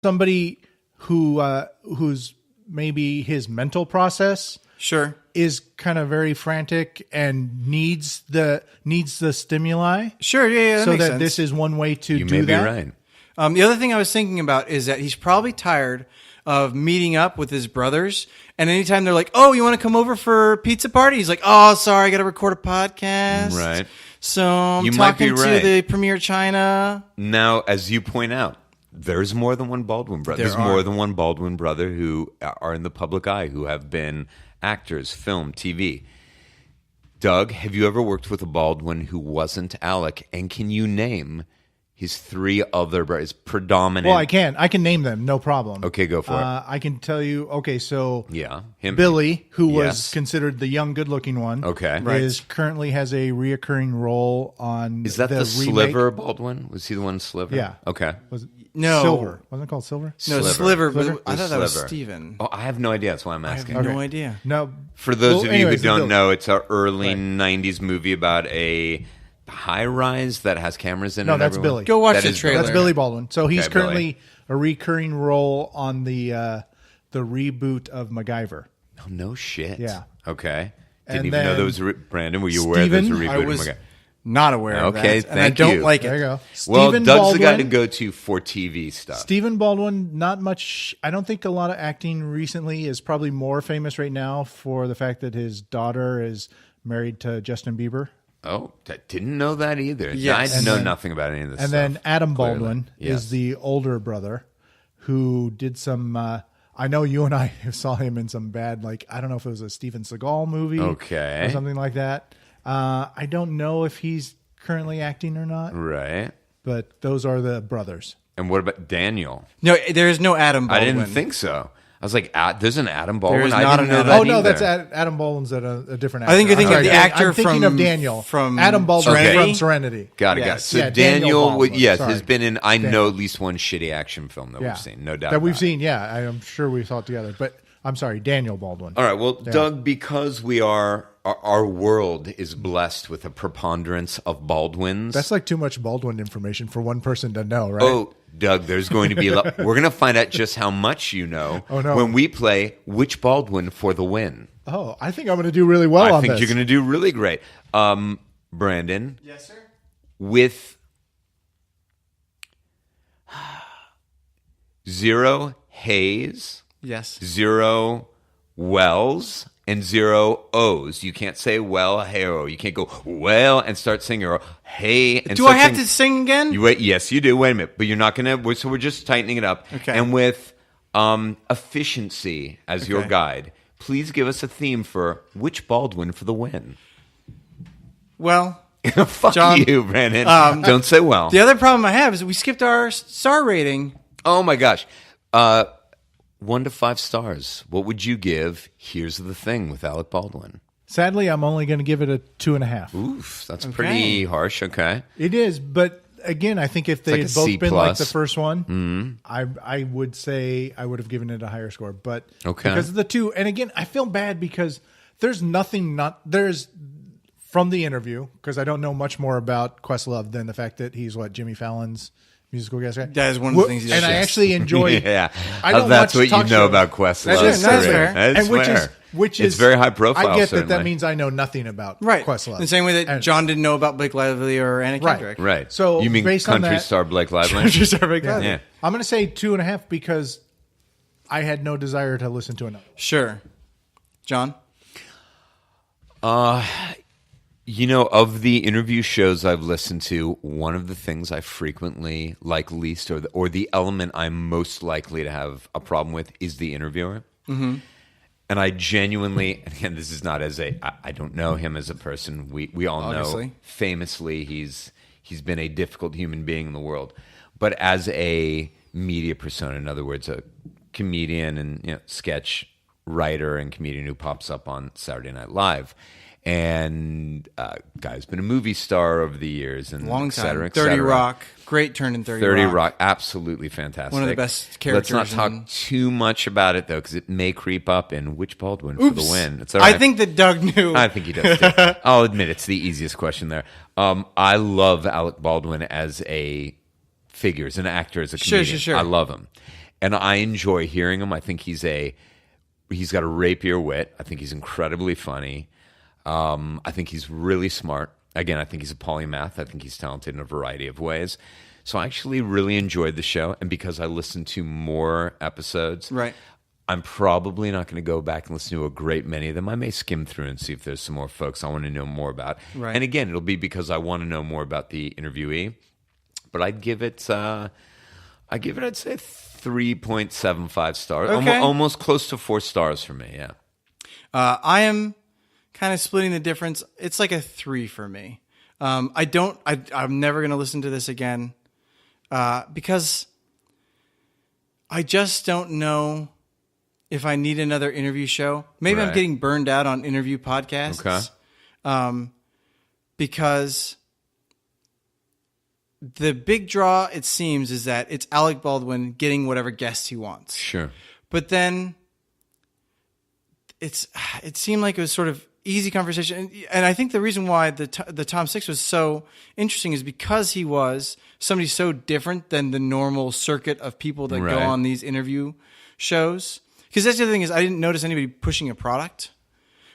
somebody who's maybe his mental process is kind of very frantic and needs the stimuli. Sure, yeah, that so makes that sense. this is one way to You do may that. be right. The other thing I was thinking about is that he's probably tired of meeting up with his brothers, and anytime they're like, "Oh, you want to come over for a pizza party?" He's like, "Oh, sorry, I got to record a podcast." Right. So I'm You might be talking right. to the Premier China. Now, as you point out, there's more than one Baldwin brother. There's more than one Baldwin brother who are in the public eye, who have been actors, film, TV. Doug, have you ever worked with a Baldwin who wasn't Alec? And can you name his three other brothers? Predominant. Well, I can name them, no problem. Okay, go for it. I can tell you. Okay, so him. Billy, who Yes. was considered the young, good-looking one, Okay. currently has a reoccurring role on. Is that the remake. Sliver Baldwin? Was he the one Sliver? Yeah. Okay. Was it No. Silver? Wasn't it called Silver? No, Sliver. Sliver. I thought that was Sliver. Steven. Oh, I have no idea. That's why I'm asking. I have no idea. No. For those of you anyways, who don't Billy. know, it's an early 90s movie about a high-rise that has cameras in it. No, that's everyone. Billy. Go watch That the is trailer. That's Billy Baldwin. So he's Okay, currently a recurring role on the reboot of MacGyver. Oh, no shit. Yeah. Okay. And Didn't even know then there was Brandon, were you aware there was a Steven, reboot I of was MacGyver? not aware of that. Okay, And I thank don't you. like There it. you go. Well, Stephen Doug's the guy to Baldwin- go to for TV stuff. Stephen Baldwin, not much. I don't think a lot of acting recently. Is probably more famous right now for the fact that his daughter is married to Justin Bieber. Oh, didn't know that either. Yes. I And know then- nothing about any of this And stuff. then Adam clearly. Baldwin Yes. is the older brother who did some. I know you and I saw him in some bad, like, I don't know if it was a Steven Seagal movie, Okay. or something like that. I don't know if he's currently acting or not, Right. but those are the brothers. And what about Daniel? No, there is no Adam I Baldwin. didn't think so. I was like, there's an Adam Baldwin. There's I not didn't an know Adam- that Oh no, either. that's Adam Baldwin's a different actor. I think you're thinking I'm of the sorry, actor I'm thinking from- of Daniel from Adam Baldwin Serenity? from Serenity. Got it. Yes. So Yeah, Daniel Daniel, Baldwin. yes, Sorry. has been in. I know Daniel. at least one shitty action film that Yeah, we've seen. No doubt that we've about it. seen. Yeah, I'm sure we saw it together. But I'm sorry, Daniel Baldwin. All right. Well, Doug, because we are our world is blessed with a preponderance of Baldwins. That's like too much Baldwin information for one person to know, right? Oh, Doug, there's going to be a lot. We're going to find out just how much you know Oh, no. when we play Which Baldwin for the Win. Oh, I think I'm going to do really well I on think this. you're going to do really great. Brandon, Yes, sir. with 0 Hayes, Yes. 0 Wells, and 0 O's. You can't say well, hey, oh. You can't go well and start singing or hey. And Do start I have singing. to sing again? You wait. Yes, you do. Wait a minute, but you're not gonna. So we're just tightening it up. Okay. And with efficiency as your Okay. guide, please give us a theme for Which Baldwin for the Win. Well, Fuck John, you, Brandon. Don't say well. the other problem I have is we skipped our star rating. Oh my gosh. 1 to 5 stars. What would you give Here's the Thing with Alec Baldwin? Sadly, I'm only going to give it a 2.5. Oof, that's pretty harsh. Okay. It is, but again, I think if they like had a both C+. been like the first one, I would say I would have given it a higher score. But Okay. because of the two, and again, I feel bad because there's there's from the interview, because I don't know much more about Questlove than the fact that he's Jimmy Fallon's musical guest guy. That is one of the things he And does. I actually enjoy. Yeah. I don't That's watch what you talk know shows. about Questlove. That's fair. That's and fair. which is It's very high profile, I get certainly. that means I know nothing about Right. Questlove. The same way that And- John didn't know about Blake Lively or Anna Right. Kendrick. Right. So, you mean based on country that- star Blake Lively? Just our Blake Lively. Yeah. I'm going to say 2.5 because I had no desire to listen to another. Sure. John? You know, of the interview shows I've listened to, one of the things I frequently like least, or the element I'm most likely to have a problem with, is the interviewer. Mm-hmm. And I genuinely, again, this is not I don't know him as a person. We all Obviously. know, famously, he's been a difficult human being in the world. But as a media persona, in other words, a comedian and sketch writer and comedian who pops up on Saturday Night Live. And guy's been a movie star over the years, and Long et cetera, time. et 30 cetera. Rock. Great turn in 30 30 Rock. Rock, absolutely fantastic. One of the best Let's not characters talk in- too much about it, though, because it may creep up in Which Baldwin for Oops. the win. It's all right. I think that Doug knew. I think he does, too. I'll admit it's the easiest question there. I love Alec Baldwin as a figure, as an actor, as a Sure, comedian. sure. I love him. and I enjoy hearing him. I think he's got a rapier wit. I think he's incredibly funny. I think he's really smart. Again, I think he's a polymath. I think he's talented in a variety of ways. So I actually really enjoyed the show, and because I listened to more episodes, Right. I'm probably not going to go back and listen to a great many of them. I may skim through and see if there's some more folks I want to know more about. Right. And again, it'll be because I want to know more about the interviewee. But I'd give it, I'd say 3.75 stars. Okay. Almost close to 4 stars for me, yeah. I am kind of splitting the difference. It's like a 3 for me. I'm never going to listen to this again because I just don't know if I need another interview show. Maybe I'm Right. getting burned out on interview podcasts. Okay. Because the big draw, it seems, is that it's Alec Baldwin getting whatever guest he wants. Sure. But then it seemed like it was sort of easy conversation. And I think the reason why the Tom Six was so interesting is because he was somebody so different than the normal circuit of people that Right. go on these interview shows. Because that's the other thing is I didn't notice anybody pushing a product.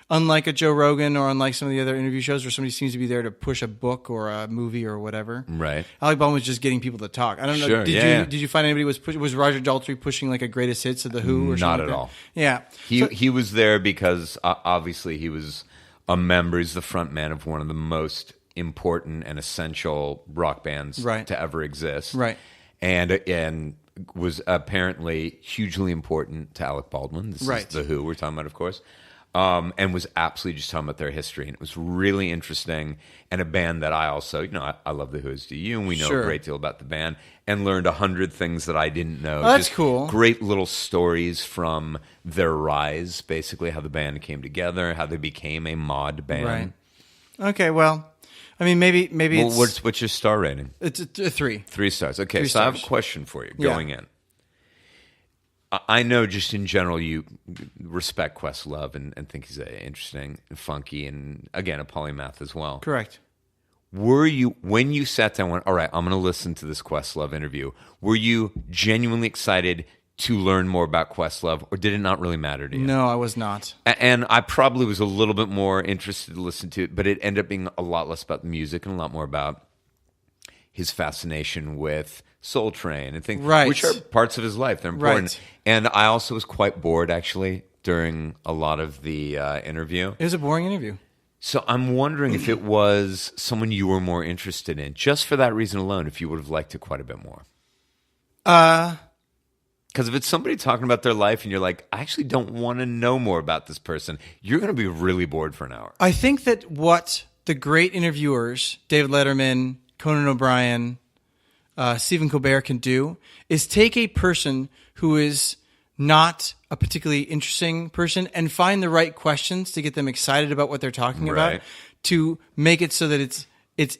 Unlike a Joe Rogan or unlike some of the other interview shows where somebody seems to be there to push a book or a movie or whatever. Right. Alec Baldwin was just getting people to talk. I don't know. Sure, Did you find anybody was Roger Daltrey pushing like a greatest hits of the Who or something? Not like at that? all. Yeah. He was there because obviously he was a member. He's the front man of one of the most important and essential rock bands Right. to ever exist. Right. And was apparently hugely important to Alec Baldwin. This Right. is the Who we're talking about, of course. And was absolutely just talking about their history. And it was really interesting. And a band that I also, I love the Who, as do you, and we know Sure. a great deal about the band and learned 100 things that I didn't know. Oh, that's Just cool. Great little stories from their rise, basically, how the band came together, how they became a mod band. Right. Okay. Well, I mean, maybe Well, it's what's your star rating? it's a 3. 3 stars. Okay, 3 so I have a stars. question for you Yeah. going in. I know just in general you respect Questlove and think he's interesting and funky and, again, a polymath as well. Correct. Were you, when you sat down and went, all right, I'm going to listen to this Questlove interview, were you genuinely excited to learn more about Questlove, or did it not really matter to you? No, I was not. And I probably was a little bit more interested to listen to it, but it ended up being a lot less about the music and a lot more about his fascination with Soul Train and things, Right. which are parts of his life. They're important. Right. And I also was quite bored, actually, during a lot of the interview. It was a boring interview. So I'm wondering if it was someone you were more interested in, just for that reason alone, if you would have liked it quite a bit more. Because if it's somebody talking about their life and you're like, I actually don't want to know more about this person, you're going to be really bored for an hour. I think that what the great interviewers, David Letterman, Conan O'Brien, Stephen Colbert, can do is take a person who is not a particularly interesting person and find the right questions to get them excited about what they're talking about Right. to make it so that it's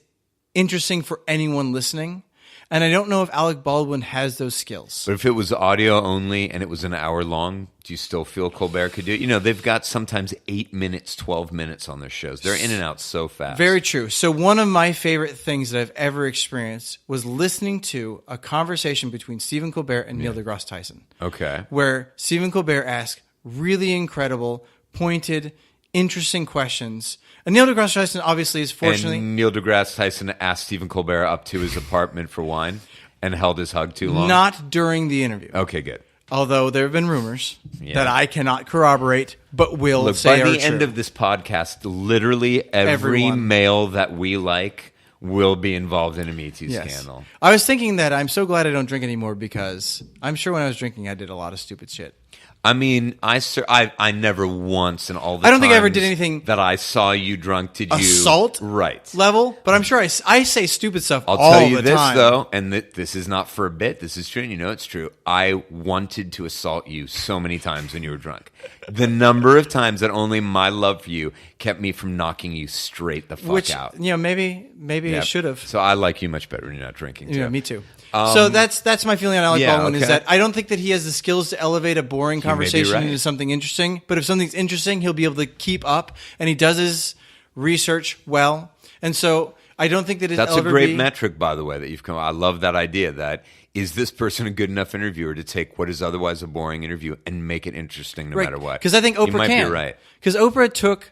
interesting for anyone listening. And I don't know if Alec Baldwin has those skills. But if it was audio only and it was an hour long, do you still feel Colbert could do it? You know, they've got sometimes 8 minutes, 12 minutes on their shows. They're in and out so fast. Very true. So one of my favorite things that I've ever experienced was listening to a conversation between Stephen Colbert and Neil deGrasse Tyson. Okay. Where Stephen Colbert asked really incredible, pointed, interesting questions. And Neil deGrasse Tyson obviously is fortunately... And Neil deGrasse Tyson asked Stephen Colbert up to his apartment for wine and held his hug too long. Not during the interview. Okay, good. Although there have been rumors that I cannot corroborate, but will Look, say by are the end true. of this podcast, literally every Everyone. male that we like will be involved in a Me Too scandal. I was thinking that I'm so glad I don't drink anymore because I'm sure when I was drinking I did a lot of stupid shit. I mean, I never once in all the I don't think I ever times did anything- that I saw you drunk. Did you Assault right? level, but I'm sure I say stupid stuff I'll all tell you the this time. though, and this is not for a bit. This is true, and you know it's true. I wanted to assault you so many times when you were drunk. The number of times that only my love for you kept me from knocking you straight the fuck Which out. maybe I should have. So I like you much better when you're not drinking. Too. Yeah, me too. So that's my feeling on Alec yeah, Baldwin is okay. that I don't think that he has the skills to elevate a boring conversation right. into something interesting. But if something's interesting, he'll be able to keep up, and he does his research well. And so I don't think that That's a great metric, by the way, that you've come. I love that idea that is this person a good enough interviewer to take what is otherwise a boring interview and make it interesting no matter what? Because I think Oprah you might can. be right. Because Oprah took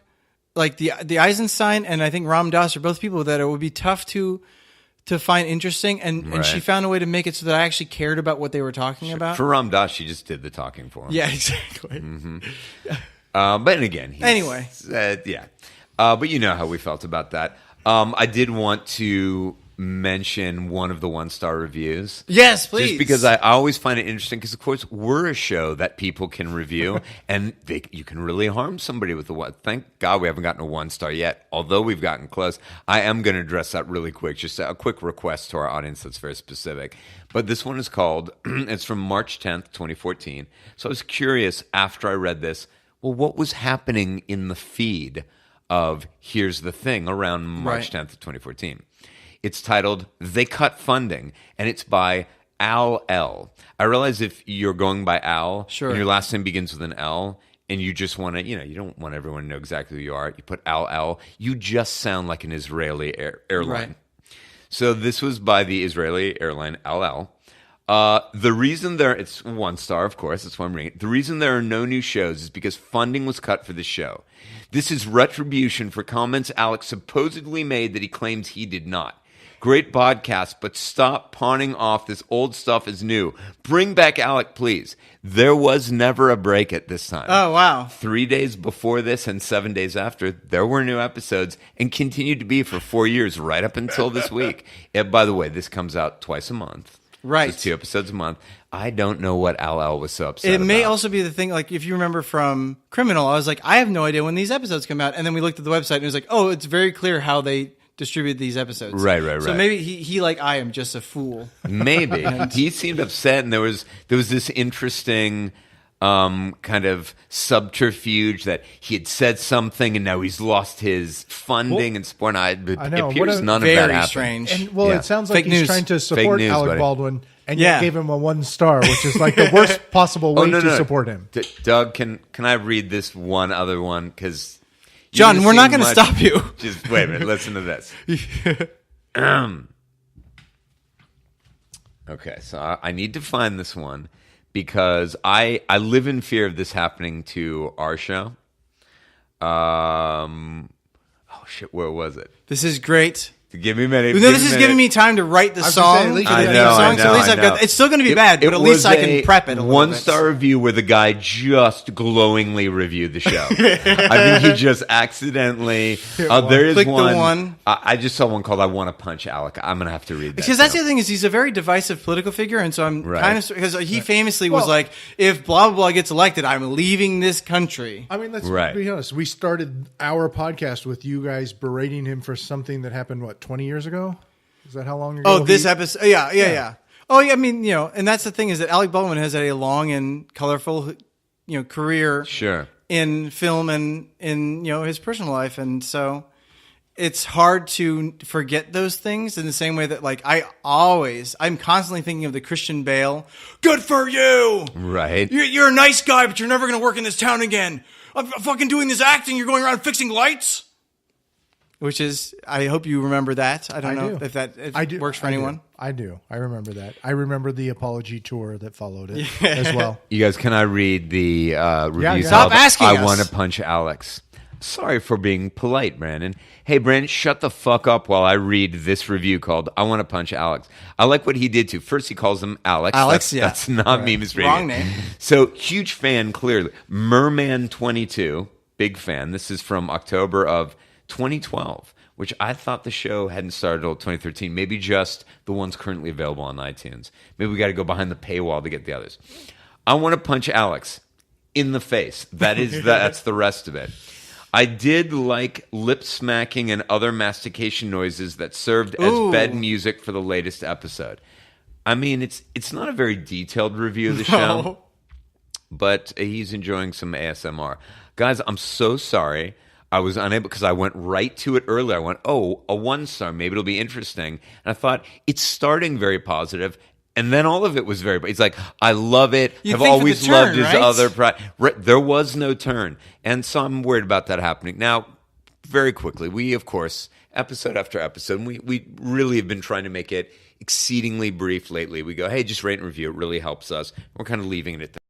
like the Eisenstein and I think Ram Dass are both people that it would be tough to find interesting, and she found a way to make it so that I actually cared about what they were talking about. For Ram Dass, she just did the talking for him. Yeah, exactly. Mm-hmm. But again, anyway. Yeah. But you know how we felt about that. I did want to mention one of the 1-star reviews. Yes, please. Just because I always find it interesting because, of course, we're a show that people can review and you can really harm somebody with the one. Thank God we haven't gotten a 1-star yet, although we've gotten close. I am going to address that really quick. Just a quick request to our audience that's very specific. But this one is called, it's from March 10th, 2014. So I was curious after I read this, well, what was happening in the feed of Here's the Thing around March 10th of 2014? It's titled They Cut Funding, and it's by Al L. I realize if you're going by Al, and your last name begins with an L, and you just want to, you don't want everyone to know exactly who you are. You put Al L, you just sound like an Israeli airline. Right. So this was by the Israeli airline Al L. The reason it's 1-star, of course, that's why I'm reading it. The reason there are no new shows is because funding was cut for the show. This is retribution for comments Alex supposedly made that he claims he did not. Great podcast, but stop pawning off this old stuff as new. Bring back Alec, please. There was never a break at this time. Oh, wow. 3 days before this and 7 days after, there were new episodes and continued to be for 4 years, right up until this week. And by the way, this comes out twice a month. Right. So 2 episodes a month. I don't know what Al was so upset about. It may also be the thing, like, if you remember from Criminal, I was like, I have no idea when these episodes come out. And then we looked at the website and it was like, oh, it's very clear how they distribed these episodes. Right. So maybe he like I am just a fool. Maybe. He seemed upset, and there was this interesting kind of subterfuge that he had said something and now he's lost his funding and support. I know. It appears none of that happened. Very strange. And, it sounds like he's trying to support news, Alec buddy. Baldwin, and you gave him a 1-star, which is like the worst possible way to support him. Doug, can I read this one other one? Because John, we're not going to stop you. Just wait a minute. Listen to this. Okay, so I need to find this one because I live in fear of this happening to our show. Oh shit, where was it? This is great. Give me a minute. No, this is giving me time to write the song. I know. So at least I've got. It's still going to be bad, but at least I can prep it a little bit. 1-star review where the guy just glowingly reviewed the show. I think he just accidentally. There is Click one. the one. I just saw one called "I Want to Punch Alec." I'm going to have to read that because that's the other thing is he's a very divisive political figure, and so I'm kind of because he famously was like, if blah blah blah gets elected, I'm leaving this country. I mean, let's be honest. We started our podcast with you guys berating him for something that happened 20 years ago. Is that how long ago? Oh, this episode. Yeah. Oh, yeah. I mean, and that's the thing is that Alec Baldwin has had a long and colorful, career in film and in, his personal life. And so it's hard to forget those things in the same way that like I'm constantly thinking of the Christian Bale. Good for you. Right. You're a nice guy, but you're never going to work in this town again. I'm fucking doing this acting. You're going around fixing lights. Which is, I hope you remember that. I don't know if that works for anyone. I do. I remember that. I remember the apology tour that followed it as well. You guys, can I read the review? Stop asking us. I want to punch Alex. Sorry for being polite, Brandon. Hey, Brandon, shut the fuck up while I read this review called I Want to Punch Alex. I like what he did, too. First, he calls him Alex. That's not me misreading. Wrong name. So, huge fan, clearly. Merman22, big fan. This is from October of 2012, which I thought the show hadn't started until 2013. Maybe just the ones currently available on iTunes. Maybe we got to go behind the paywall to get the others. I want to punch Alex in the face. That's the rest of it. I did like lip smacking and other mastication noises that served as bed music for the latest episode. I mean, it's not a very detailed review of the show, but he's enjoying some ASMR. Guys, I'm so sorry. I was unable because I went right to it earlier. I went, a 1-star. Maybe it'll be interesting. And I thought, it's starting very positive. And then all of it was very, it's like, I love it. I've always loved his other. There was no turn. And so I'm worried about that happening. Now, very quickly, we, of course, episode after episode, we really have been trying to make it exceedingly brief lately. We go, hey, just rate and review. It really helps us. We're kind of leaving it at that.